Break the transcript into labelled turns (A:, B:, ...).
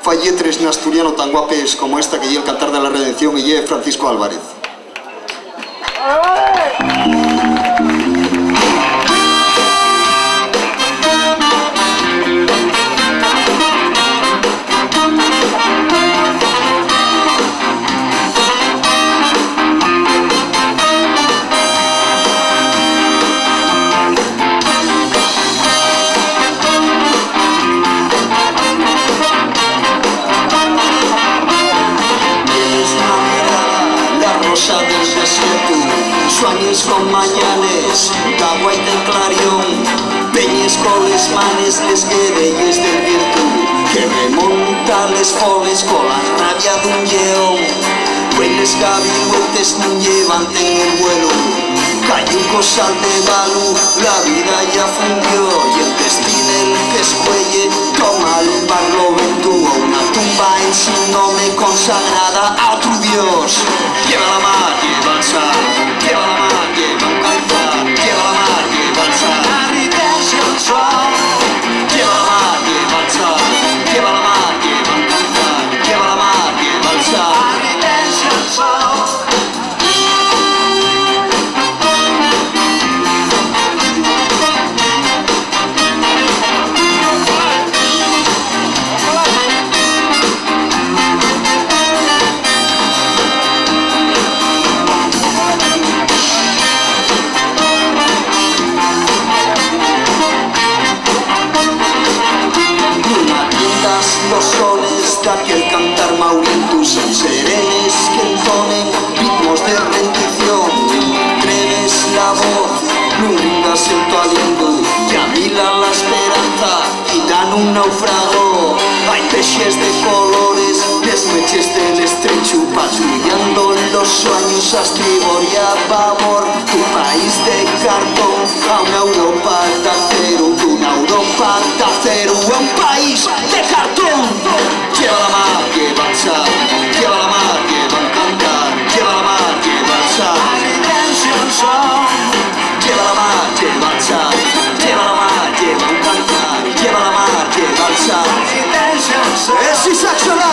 A: Fa lletres en asturiano tan guapes como esta que lleva el Cantar de la Redención y lleva Francisco Álvarez.
B: Del desierto, sueños con mañanes, d'agua y del clarión, peñes con les manes, les guerelles del viento, que remonta les foles con la rabia de un lleón, pues les gaviluetes no levanten el vuelo, cayó un cosal de balu, la vida ya fundió, y el destino el que escuelle, toma el barlovento, a una tumba en su nombre consagrada a otro Dios. Lleva la mar, lleva el sal, lleva la mar, lleva el cantar, lleva la mar, lleva el sal, el sol. Lleva la mar, lleva el sal, lleva la mar, lleva el cantar, lleva la mar, lleva el sal, el sol. Los soles de aquel cantar maurientus son serenes que entonen ritmos de rendición. Treves la voz, no rindas en tu aliento, que avilan la esperanza y dan un naufrago. Hay peces de colores, desmeches del estrecho, patrullando los sueños a estribor y a babor. Tu país de cartón a una Europa de acero, una Europa de acero, a un país de cartón. Lleva la mar, lleva el sal, lleva la mar, lleva el cantar, lleva la mar, lleva el sal, lleva la mar, lleva el sal, lleva la mar, lleva el cantar, lleva la mar, lleva el sal. Es Isaac Solar.